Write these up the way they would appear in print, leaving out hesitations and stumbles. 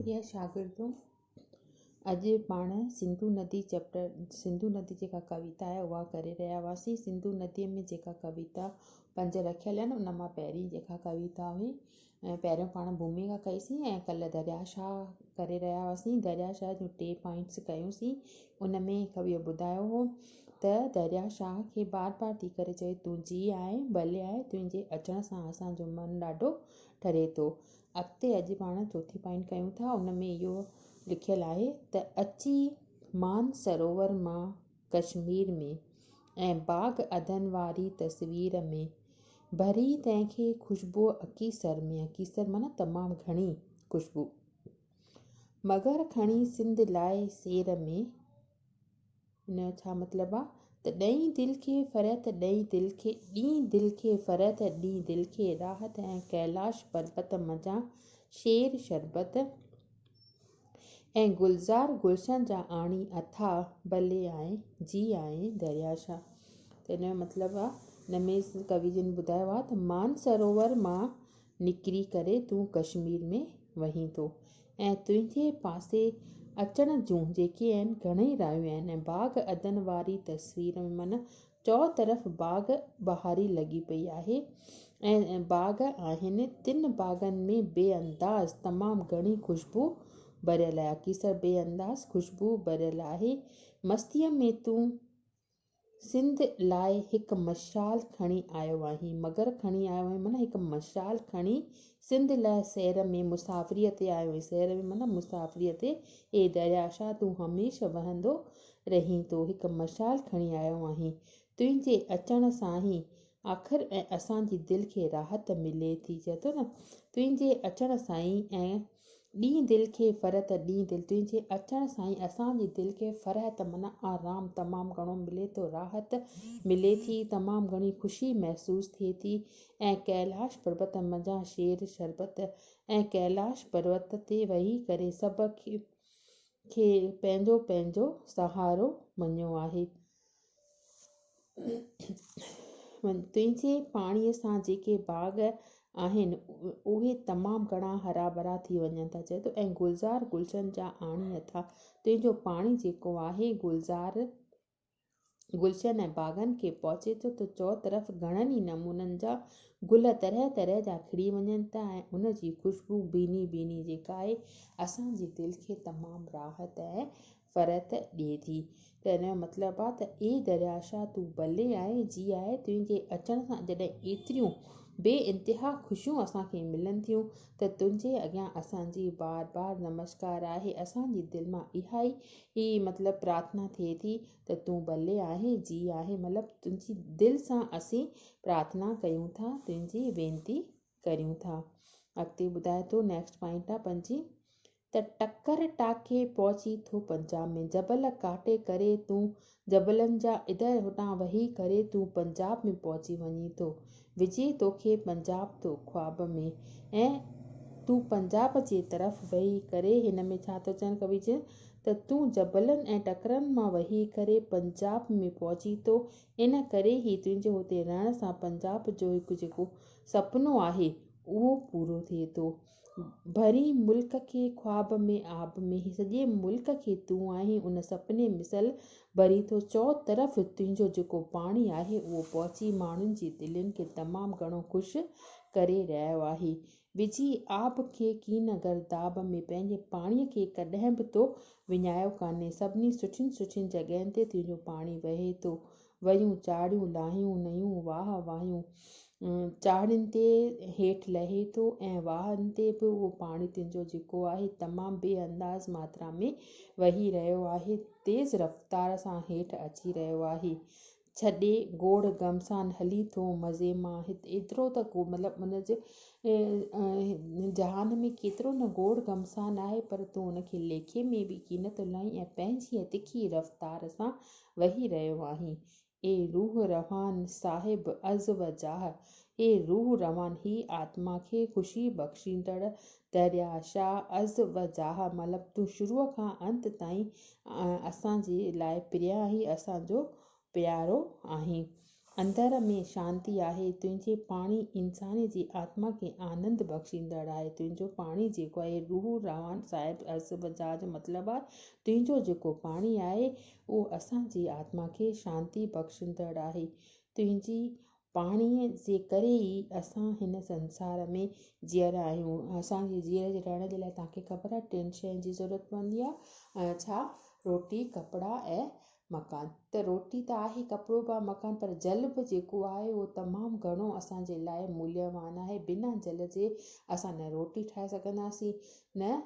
प्रिय शागिर्दों, अॼु पाण सिंधु नदी जेका कविता आहे उहा करे रहिया हुआसीं। सिंधु नदीअ में जेका कविता 5 रखियल आहिनि उन मां पहिरीं जेका कविता हुई, पहिरियों पाण भूमिका कईसीं ऐं कल्ह दरियाशाह करे रहिया हुआसीं। दरियाशाह जूं 3 पॉइंट्स कयूंसीं। उन में कविअ ॿुधायो हो त दरियाशाह खे बार बार थी करे चए, तूं जी आहे, भले आहे, तुंहिंजे अचण सां असांजो मनु ॾाढो ठरे थो। अॻिते अॼु पाण चौथी पॉइंट कयूं था। उन में इहो लिखियलु आहे त अची मान सरोवर मां कश्मीर में ऐं बाग़ अदन वारी तस्वीर में भरी तंहिंखे ख़ुशबू अकीसर में, अकीसर माना तमामु घणी ख़ुशबू, मगर खणी सिंध लाइ सेर में। इन जो छा मतिलबु आहे त ॾहीं दिलि खे फ़रत, ॾहीं दिलि खे फ़रत, ॾीं दिलि खे राहत ऐं कैलाश पर्वत मज़ा शेर शरबत ऐं गुलज़ार गुलशन जा आणी अथा भले आहे, जी आहे दरियाशाह। त इन जो मतिलबु आहे, हिन में कवि जिन ॿुधायो आहे त मान सरोवर मां निकिरी करे तूं कश्मीर में वहीं थो ऐं तुंहिंजे पासे अचण जूं जेके आहिनि घणेई राहियूं आहिनि। ऐं बाग़ अदन वारी तस्वीर में माना चओ तरफ़ बाग़ बहारी लॻी पई आहे ऐं बाग़ आहिनि। 3 बाग़नि में बेअंदाज़ तमामु घणी ख़ुशबू भरियल आहे। अकीसर बेअंदाज़ ख़ुशबू भरियल आहे। मस्तीअ में तूं सिंध लाइ हिकु मशाल खणी आयो आहीं, मगर खणी आयो आहीं माना हिकु मशाल खणी सिंध लाइ सैर में मुसाफ़िरीअ ते आयो आहीं। सैर में माना मुसाफ़िरीअ ते। ए दरियाशाह तूं हमेशह वहंदो रहीं थो, हिकु मशाल खणी आयो आहीं। तुंहिंजे अचण सां ई आख़िर ऐं असांजी दिलि खे राहत मिले थी। चए थो न, तुंहिंजे अचण सां ई ऐं ॾीं दिलि खे फ़रत, ॾीं दिलि, तुंहिंजे अचण सां ई असांजी दिलि खे फ़रहत माना आराम तमामु घणो मिले थो, राहत मिले थी, तमामु घणी ख़ुशी महसूसु थिए थी। ऐं कैलाश पर्वत मज़ा शेर शरबत ऐं कैलाश पर्वत ते वेही करे सभ खे पंहिंजो पंहिंजो सहारो मञियो आहे। तुंहिंजे पाणीअ सां जेके बाग़ आहिनि उहे तमामु घणा हरा भरा थी वञनि था। चए थो ऐं गुलज़ार गुलशन जा आणी अथा, तुंहिंजो पाणी जेको आहे गुलज़ार गुलशन ऐं बाग़नि खे पहुचे थो त चओ तरफ़ घणनि ई नमूननि जा गुल तरह तरह जा खिड़ी वञनि था ऐं उन जी ख़ुशबू बीनी बीनी जेका आहे असांजी दिलि खे तमामु राहत ऐं फ़रत ॾिए थी। त हिन जो मतिलबु आहे त ए दरियाशाह तूं भले आहे, जी आहे, तुंहिंजे अचण सां जॾहिं एतिरियूं बेइंतिहा ख़ुशियूं असांखे मिलनि थियूं त तुंहिंजे अॻियां असांजी बार बार नमस्कार आहे। असांजी दिलि मां इहा ई मतिलबु प्रार्थना थिए थी त तूं भले आहे, जी आहे, मतिलबु तुंहिंजी दिलि सां असीं प्रार्थना कयूं था, तुंहिंजी वेनती करियूं था। अॻिते ॿुधाए थो, नेक्स्ट पॉइंट आहे 5 त टकर टाके पहुची थो पंजाब में, जबल काटे करे तूं जबलनि जा इधर होॾां वही करे तूं पंजाब में पहुची वञी थो, विझे तोखे पंजाब तो ख्वाब में ऐं तूं पंजाब जे तरफ़ वेही करे। हिन में छा थो चवनि कवि जन त तूं जबलनि ऐं टकरनि मां वही करे पंजाब में पहुची थो, इन करे ई तुंहिंजे हुते रहण सां पंजाब जो हिकु जेको सपनो आहे उहो पूरो थिए थो। भरी मुल्क खे ख्वाब में आब में, सॼे मुल्क खे तूं आहीं उन सपने मिसल भरी थो। चओ तरफ़ तुंहिंजो जेको पाणी आहे उहो पहुची माण्हुनि जी दिलनि खे तमामु घणो ख़ुशि करे रहियो आहे। विझी आब खे कीन गर्दाब में, पंहिंजे पाणीअ खे कॾहिं बि तो विञायो कान्हे। सभिनी सुठियुनि सुठियुनि जॻहियुनि ते तुंहिंजो पाणी वहे थो। वयूं चाढ़ियूं लाहियूं नयूं वाह वाहियूं, चाढ़ियुनि ते हेठि लहे थो ऐं वाहनि ते बि उहो पाणी तुंहिंजो जेको आहे तमामु बेअंदाज़ मात्रा में वही रहियो आहे, तेज़ रफ़्तार सां हेठि अची रहियो आहे। छॾे गोड़ गमसान हली थो मज़े मां, एतिरो त मतिलबु हुनजे जहान में केतिरो न गोड़ गमसान आहे, पर तूं हुनखे लेखे में बि कीन थो लाहीं ऐं पंहिंजी तिखी रफ़्तार सां वही रहियो आहीं। ए रूह रवान साहिब अज़ व जाह, ए रूह रवान ही आत्मा खे ख़ुशी बख़्शींदड़ दरियाशाह अज़ व जाह, मतिलबु तूं शुरूअ खां अंत ताईं असांजे लाइ प्रिय आहीं, असांजो प्यारो आहीं। अंदर में शांती आहे। तुंहिंजे पाणी इंसान जी आत्मा खे आनंद बख़्शींदड़ आहे। तुंहिंजो पाणी जेको आहे रूह रवान साहिब अर्ज़ बजाज मतिलबु आहे तुंहिंजो जेको पाणी आहे उहो असांजी आत्मा खे शांती बख़्शींदड़ आहे। तुंहिंजी पाणीअ जे करे ई असां हिन संसार में जीअर आहियूं। असांजी जीअर जे रहण जे लाइ तव्हांखे ख़बर आहे 3 शयुनि जी ज़रूरत पवंदी आहे। छा? रोटी, कपिड़ा ऐं मकान। त रोटी त आहे, कपिड़ो बि आहे, मकान, पर जल बि जेको आहे उहो तमामु घणो असांजे लाइ मूल्यवान आहे। बिना जल जे असां न रोटी ठाहे सघंदासीं न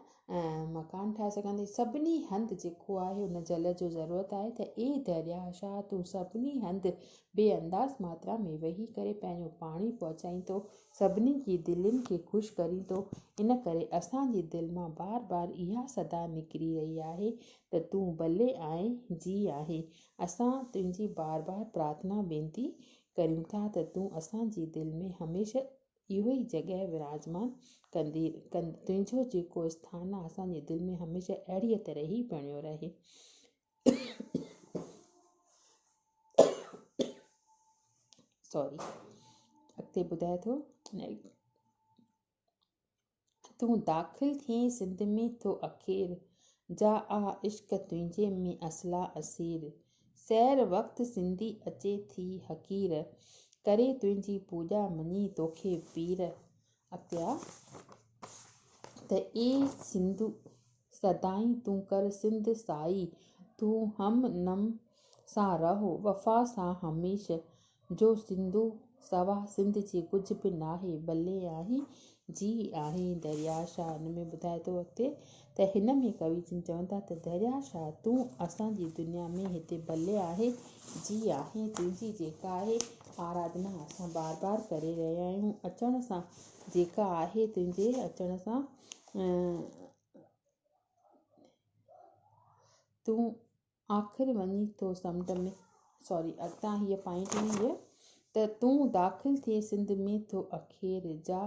मकान ठाहे सघंदासीं। सभिनी हंधि जेको आहे हुन जल जो ज़रूरत आहे। त ए दरिया शाह तूं सभिनी हंधि बेअंदाज़ मात्रा में वेही करे पंहिंजो पाणी पहुचाईंदो, सभिनी जी दिलनि खे ख़ुशि करींदो। इन करे असांजी दिलि मां बार बार इहा सदा निकिरी रही आहे त तूं भले आहीं जी आहे। असां तुंहिंजी बार बार प्रार्थना वेनिती करियूं था त तूं असांजी दिलि में हमेशह इहो ई जॻह विराजमान तुंहिंजो जेको स्थान आहे असांजी दिलि में हमेशह अहिड़ीअ तरह ई बणियो रहे। सॉरी, अॻिते ॿुधाए थो तूं दाख़िल थिए सिंध में थो अखेर जा आ इश्क तुंहिंजे में असला असीर सैर वक़्तु सिंधी अचे थी हकीर करे तुंहिंजी पूॼा मञी तोखे पीर। अॻिते त ए सिंधु सदाई तूं कर सिंध साई तूं हम नम सां रहो वफ़ा सां हमेशह जो सिंधु सवा सिंध जे कुझु बि नाहे भले आहे जी आहे। दरिया शाह हिन में ॿुधाए थो अॻिते त हिन में कवि जिन चवनि था त दरिया शाह तूं असांजी दुनिया में हिते भले आहे जी आहे। तुंहिंजी जेका आहे आराधना असां बार बार करे रहिया आहियूं। अचण सां जेका आहे तुंहिंजे अचण सां तूं आख़िर वञी थो समुंड में सॉरी अॻितां हीअ पॉइंट हुई हीअ त तूं दाख़िल थिए सिंध में थो अखेर जा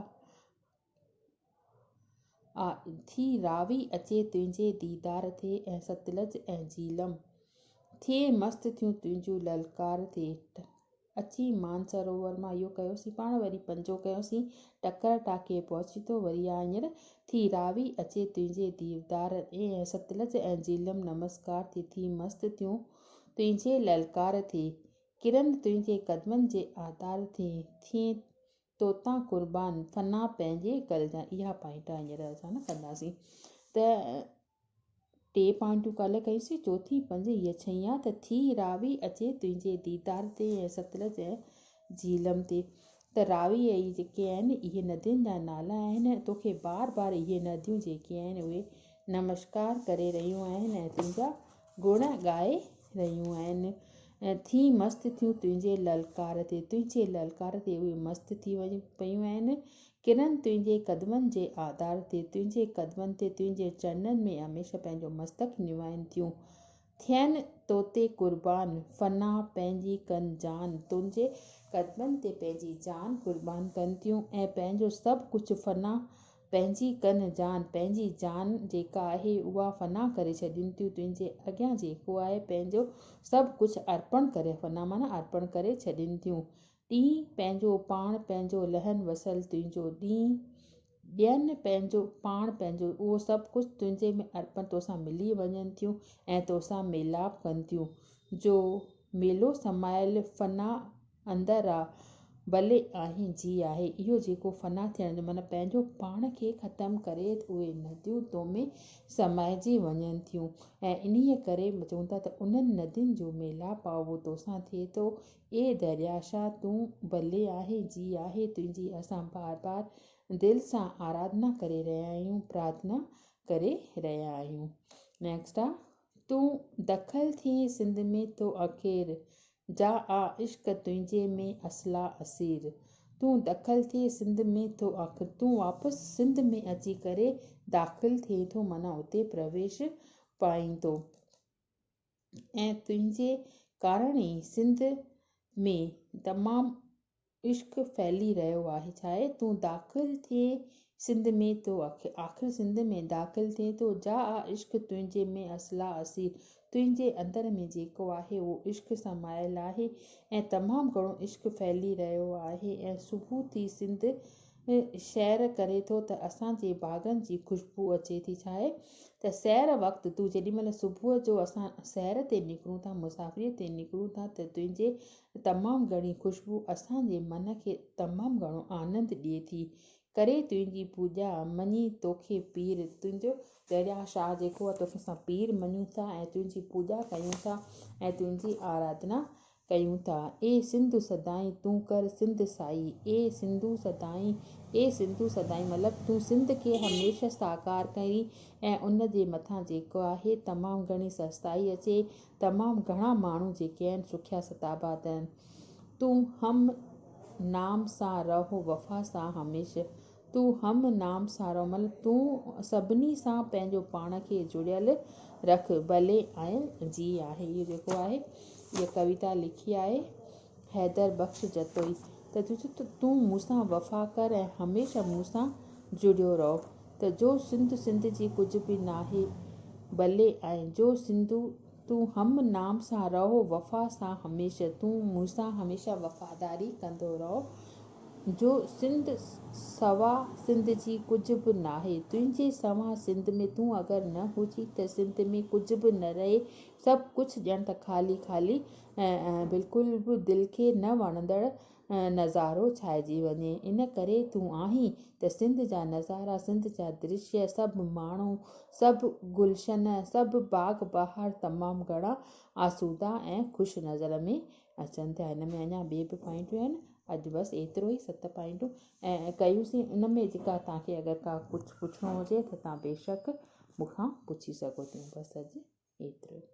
थी रावी अचे तुंहिंजे दीदार ते ऐं सतलज ऐं झीलम थिए मस्तु थियूं तुंहिंजूं ललकार ते अची मानसरोवर मां इहो कयोसीं पाण। वरी पंजो कयोसीं टकर टाके पहुची थो वरी आहे हींअर थी रावी अचे तुंहिंजे दीदार ऐं सतलज ऐं झीलम नमस्कार थी मस्तु थियूं तुंहिंजे ललकार ते किरन तुंहिंजे कदमनि जे आधार ते थिए तोता कुर्बान फना पंहिंजे कलजा। इहा पॉइंट हींअर असां न कंदासीं त 3 पॉइंटूं काल्ह कईसीं, चौथी 5 हीअ 6 आहे त थी रावी अचे तुंहिंजे दीदार ते ऐं सतलज ऐं झीलम ते। त रावी ऐं जेके आहिनि इहे नदियुनि जा नाला आहिनि। तोखे बार बार इहे नदियूं जेके आहिनि उहे नमस्कार करे रहियूं आहिनि ऐं तुंहिंजा गुण ॻाए रहियूं आहिनि। थी मस्तु थियूं तुंहिंजे ललकार ते तुंहिंजे ललकार ते उहे मस्तु थी पयूं आहिनि। किरन तुंहिंजे कदमनि जे आधार ते तुंहिंजे कदमनि ते तुंहिंजे चरणनि में हमेशह पंहिंजो मस्तक निवाइनि थियूं। थियनि तोते कुर्बान फना पंहिंजी कनि जान तुंहिंजे कदमनि ते पंहिंजी जान कुर्बान कनि थियूं ऐं पंहिंजो सभु कुझु फना पंहिंजी कनि जान पंहिंजी जान जेका आहे उहा फना करे छॾीनि थियूं तुंहिंजे अॻियां जेको आहे पंहिंजो सभु कुझु अर्पण करे फना माना अर्पण करे छॾीनि थियूं। ॾींहुं पंहिंजो पाण पंहिंजो लहन वसल तुंहिंजो ॾींहुं ॾियनि पंहिंजो पाण पंहिंजो उहो सभु कुझु तुंहिंजे में अर्पण तोसां मिली वञनि थियूं ऐं तोसां मेलाप कनि थियूं। जो मेलो समायल फना अंदरि आहे भले आहे जी आहे। इहो जेको फना थियण जो माना पंहिंजो पाण खे ख़तमु करे उहे नदियूं तो में समाइजी वञनि थियूं ऐं इन्हीअ करे चवनि था त उन्हनि नदियुनि जो मेलाप आहे उहो तोसां थिए थो। ए दरिया शाह तूं भले आहे जी आहे। तुंहिंजी असां बार बार दिलि सां आराधना करे रहिया आहियूं प्रार्थना करे रहिया आहियूं। नेक्स्ट आहे तूं दख़ल थिए सिंध में थो अखेर जा आ इश्क तुंहिंजे में असला असीर तूं दख़ल थिए सिंध में थो आख़िर तूं वापसि सिंध में अची करे दाख़िल थिए थो माना उते प्रवेश पाईंदो ऐं तुंहिंजे कारण ई सिंध में तमामु इश्क फैली रहियो आहे। छा आहे तूं दाख़िल थिए सिंध में तो आख़िर सिंध में दाख़िल थिए थो। जा आ इश्क तुंहिंजे में असला असीर, तुंहिंजे अंदर में जेको आहे उहो इश्क समायल आहे ऐं तमामु घणो इश्क फैली रहियो आहे। ऐं सुबुह थी सिंध सैर करे थो त असांजे बाग़नि जी ख़ुशबू अचे थी। छा आहे त सैर वक़्तु तूं जेॾीमहिल सुबुह जो असां सैर ते निकिरूं था, मुसाफ़िरीअ ते निकिरूं था, त तुंहिंजे तमामु घणी ख़ुशबू असांजे मन खे तमामु घणो आनंदु ॾिए थी। करे तुंहिंजी पूॼा मञी तोखे पीर, तुंहिंजो दरिया शाह जेको आहे तोखे असां पीर मञूं था ऐं तुंहिंजी पूॼा कयूं था ऐं तुंहिंजी आराधना कयूं था। ए सिंधु सदाईं तूं कर सिंध साई, ए सिंधु सदाईं मतिलबु तूं सिंध खे हमेशह साकार कई ऐं उन जे मथां जेको आहे तमामु घणी सस्ताई अचे, तमामु घणा माण्हू जेके आहिनि सुखिया सताबाद आहिनि। तूं हम नाम सां रहो वफ़ा सां हमेशह, तूं हम नाम सां रहो मतिलबु तूं सभिनी सां पंहिंजो पाण खे जुड़ियल रख, भले ऐं जी आहे। इहो जेको आहे इहा कविता लिखी आहे हैदर बख़्श जतोई। त तूं मूंसां वफ़ा कर ऐं हमेशह मूंसां जुड़ियो रहो। त जो सिंध जी कुझु बि नाहे भले ऐं जो सिंधु तूं हम नाम सां रहो वफ़ा सां हमेशह, तूं मूंसां हमेशह वफ़ादारी कंदो रहो। जो सिंध सवा सिंध जी कुझु बि नाहे, तुंहिंजे सवा सिंध में तूं अगरि न हुजी त सिंध में कुझु बि न रहे, सभु कुझु ॼण त ख़ाली ख़ाली बिल्कुलु बि दिलि खे न वणंदड़ नज़ारो छाइजी वञे। इन करे तूं आहीं त सिंध जा नज़ारा, सिंध जा दृश्य, सभु माण्हू, सभु गुलशन, सभु बाग बहार तमामु घणा आसूदा ऐं ख़ुशि नज़र में अचनि था। हिन में अञा ॿिए बि पॉइंटियूं आहिनि। अॼु बसि एतिरो ई 7 पॉइंटूं ऐं कयूंसीं। इन में जेका तव्हांखे अगरि का कुझु पुछिणो हुजे त तव्हां बेशक मूंखां पुछी सघो था। बसि अॼु एतिरो।